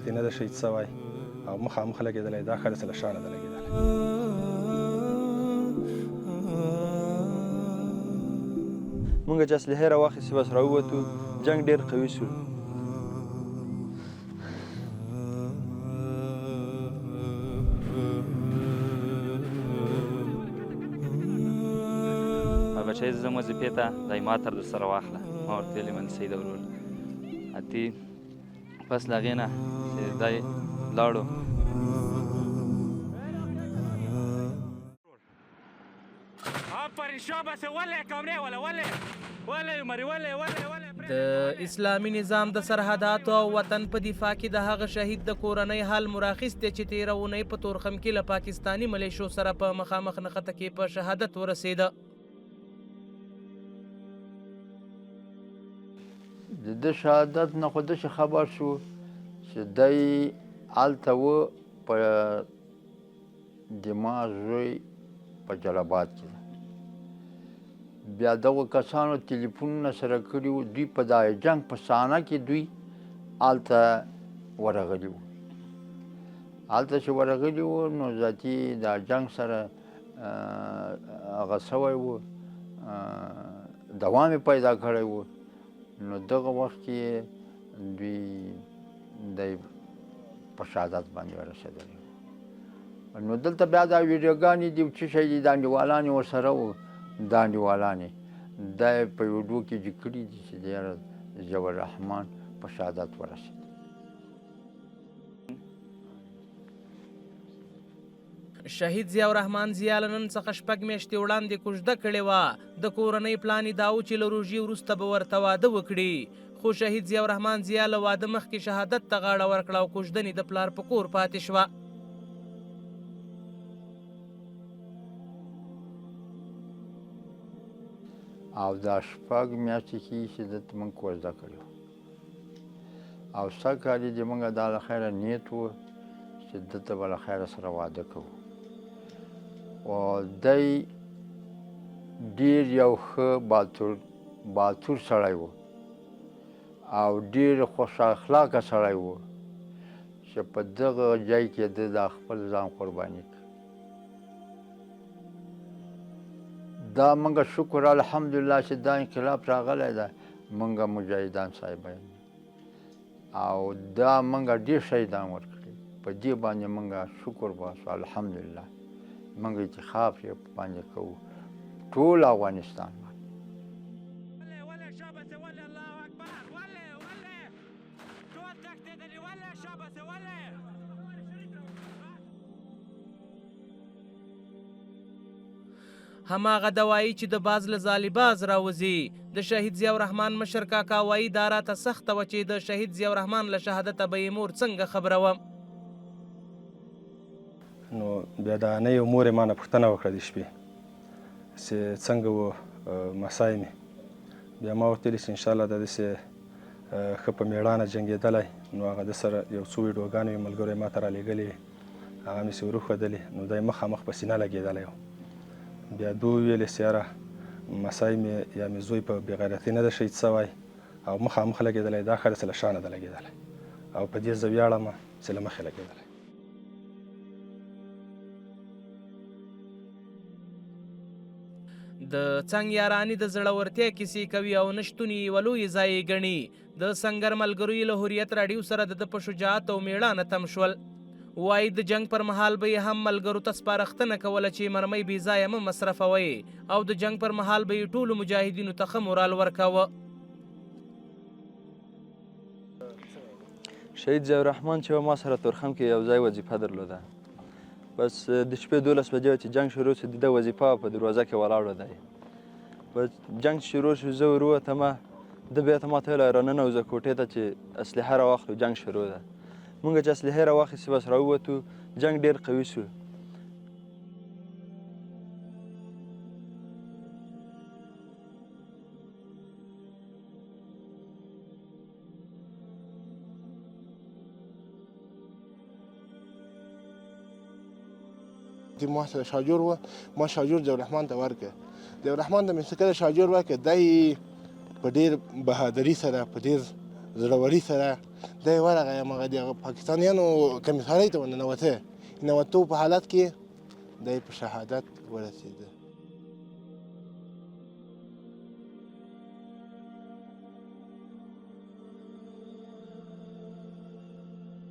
غیرتي نه ده شهید سوی او مخامخ لګېدلی دا ښه داسې له شا نه ده لګېدلی. مونږ چې اسلحې راواخیستې بس راووتو، جنګ ډېر قوي شو. هغه چې زه وظیفې ته دی ما تر درسره واخله. ما ورته ویلې من سیده ورور اتي پس له هغې نه چې دی لاړو د اسلامي نظام د سرحداتو او وطن په دفاع کې د هغه شهید د کورنۍ حال مراخیست دی چې تېره اونۍ په تورخم کې له پاکستاني ملیشو سره په مخامخ نښته کې په شهادت ورسېده. د ده شهادت نه خو داسې خبر شو چې دی هلته و په د ما زوی په جلاباد کې. بیا دغو کسانو تلیفونونه سره کړي وو، دوی په دا جنګ په صحنه کې دوی هلته ورغلي وو. هلته چې ورغلي وو نو ذاتي دا جنګ سره هغه سوی وو، دوام یې پیدا کړی وو. نو دغه وخت کې دوی دی په شهادت باندې ورسېدلی وو. نو دلته بیا دا ویډیوګانې دي څه شی دي، دا انډیوالان یې ورسره وو. دا انډیوالان یې دا یې په ویډیو کې جګ کړي دي چې د ضیاء الرحمن په شهادت ورسېد. شهید ضیاء الرحمن ضیاء له نن څخه 6 میاشتې وړاندې کوژده کړې وه. د کورنۍ پلان یې دا و چې له روژې وروسته به ورته واده وکړي، خو شهید ضیاء الرحمن ضیاء له واده مخکې شهادت ته غاړه ورکړه او کوژدنې د پلار په کور پاتې شوه. او دا 6 میاشتې کې چې دلته موږ کوژده کړې وه او سږ کال یې د موږ دا له خیره نیت و چې دلته به له خیره سره واده کوو. او دی ډېر یو ښه باتور سړی و او ډېر خوش اخلاقه سړی و چې په دغه ځای کې ده دا خپل ځان قرباني کړ. دا موږ شکر الحمدلله چې دا انقلاب راغلی ده، موږ مجاهدان صاحبان او دا موږ ډېر شهیدان ورکړي. په دې باندې موږ شکر باسو الحمدلله. موږ انتخاب یې باندې کوو ټول افغانستان باندې. هماغه دوایي چې د باز له ظالباز راوځي. د شهید ضیاء الرحمن مشر کاکا وایي دا راته سخته وه چې د شهید ضیاء الرحمن له شهادته به یې مور څنګه خبره وه. نو بیا د انۍ او مور یې ما نه پوښتنه وکړه د شپې چې څنګه و مسای مې. بیا ما ورته ویلي چې انشاءالله دا داسې ښه په مېړانه جنګېدلی. نو هغه د سره یو څو ویډیوګانې مې ملګرو یې ما ته رالیږلې، هغه مې چې وروښودلې. نو دی مخامخ په سینه لګېدلی و. بیا دوی ویلې چې یاره مسای مې یا مې زوی په بېغیرتي نه ده شهید سوی او مخامخ لګېدلی، دا ښه داسې له شا نه ده لګېدلی او په دې زه ویاړم چې له مخې لګېدلی. د څنګ یارانې د زړورتیا کیسې کوي او نشتون یې یوه لویې ځای ګڼي. د سنګر ملګرو یې له هوریت راډیو سره د ده په شجاعت او مېړانه تم شول. وایي د جنګ پر مهال به یې هم ملګرو ته سپارښتنه کوله چې مرمۍ بې ځایه مه مصرفوئ او د جنګ پر مهال به یې ټولو مجاهدینو ته ښه مورال ورکاوه. شهید ضیاء الرحمن چې ما سره تورخم کې یو ځای وظیفه درلوده، بس د شپې 12 بجې چې جنګ شروع شو، د ده وظیفه په دروازه کې ولاړ دی. بس جنګ شروع شو، زه وروتمه، ده بیا ته ما ته ویله راننوځه کوټې ته چې اسلحه راواخلو، جنګ شروع ده. مونږ چې اسلحې راواخیستې بس راووتو، جنګ ډېر قوي شو. ما سره شاجور و، ما شاجور ضیاء الرحمن ته ورکړ. ضیاء الرحمن ته مې څه کله شاجور ورکړ، دی په ډېر بهادري سره په ډېر زړوري سره دی ورغی همغه د پاکستانیانو کمیسارۍ ته ورننوته ننوتو په حالت کې دی په شهادت ورسېده.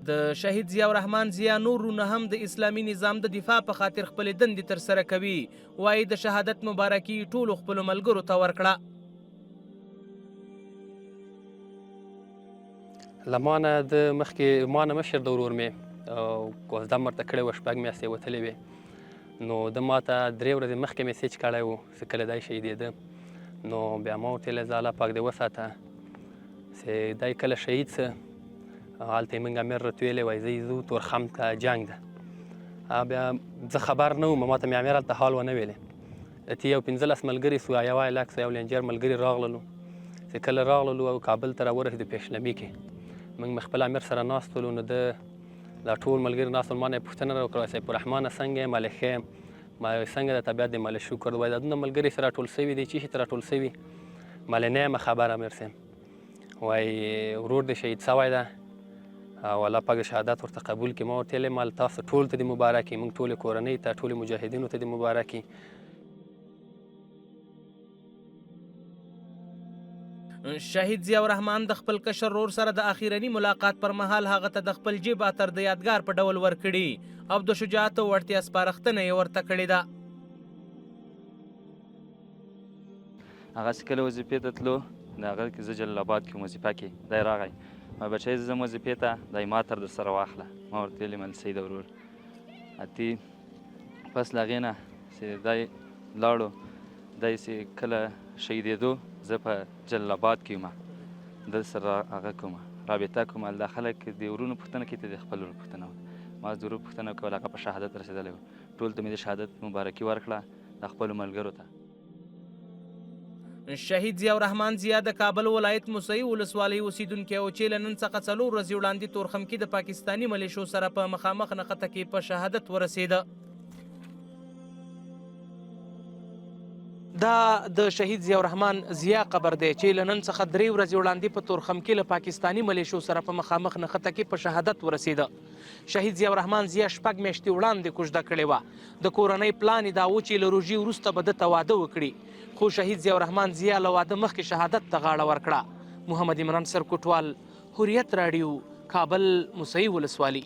د شهید ضیاءالرحمن ضیا نورونه هم د اسلامي نظام د دفاع په خاطر خپلې دندې ترسره کوي. وایي د شهادت مبارکي ټولو خپلو ملګرو ته ورکړه. له ما نه د مخکې ما نه مشر د ورور مې کوزده مرته کړې وه 6 میاشتې وتلې وې نو د ما ته 3 ورځې مخکې میسیج کړی و چې کله دی شهیدېده نو بیا ما ورته ویلی زه الله پاک دې وساته چې دی کله شهید څه هلته یې موږ امیر راته ویلی وایي زه ځو تورخم ته جنګ ده بیا زه خبر نه وم ما ته مې امیر هلته حال ونه ویلی اتې یو 15 ملګري سو یو ایلاکس یو لینجر ملګري راغللو چې کله راغللو او کابل ته راورسېدو پیشلمي کې موږ خپل امیر سره ناست ولو نو دا ټول ملګري ناست ول ما نه یې پوښتنه راوکړه سیف الرحمنه څنګه یې مالې ښه یم ما څنګه د طبیعت دې مالې شکر وایي دا دومره ملګري سره راټول سوي دي چیښې ته راټول سوي مالې نه یم خبره امیر صاحب وایي ورور دې شهید سوی ده او الله پاک شهادت ورته قبول کړي ما ورته ویلې مال تاسو ټول ته دې مبارک وي موږ ټولې کورنۍ ته ټولې مجاهدینو ته دې مبارک وي. شهید ضیاءالرحمن د خپل کشر ورور سره د اخیرني ملاقات پر مهال هغه ته د خپل جیب عطر د یادګار په ډول ورکړي او د شجاعت او وړتیا سپارښتنه یې ورته کړې ده. هغه چې کله وظیفې ته تلو د هغه کې زه جلال آباد کې وظیفه کې دی راغی ما بچی زه ځم وظیفې ته دی ما تر درسره واخله ما ورته ویلې ملسۍ د ورور اتې پس له هغې نه چې دی لاړو دی چې کله شهیدېدو زه په جلال آباد کې یم د سره هغه کوم رابطه کوم دا خلک د ورونو پوښتنه کوي ته د خپل ورور پوښتنه ما د ورور پوښتنه کوله هغه په شهادت رسېدلی و ټول ته مې د شهادت مبارکي ورکړه د خپلو ملګرو ته. شهید ضیاءالرحمن ضیا د کابل ولایت موسهي ولسوالۍ اوسیدونکی و چې له نن څخه 4 ورځې وړاندې تورخم کې د پاکستاني ملیشو سره په مخامخ نښته کې په شهادت ورسېده. دا د شهید ضیاءالرحمن ضیا قبر دی چې له نن څخه 3 ورځې وړاندې په تورخم کې له پاکستاني ملیشو سره په مخامخ نښته کې په شهادت ورسېده. شهید ضیاءالرحمن ضیا 6 میاشتې وړاندې کوژده کړې وه. د کورنۍ پلان یې دا و چې له روژې وروسته به ده ته واده وکړي خو شهید ضیاءالرحمن ضیا له واده مخکې شهادت ته غاړه ورکړه. محمد عمران سر کوټوال، حریت راډیو، کابل موسهي ولسوالي.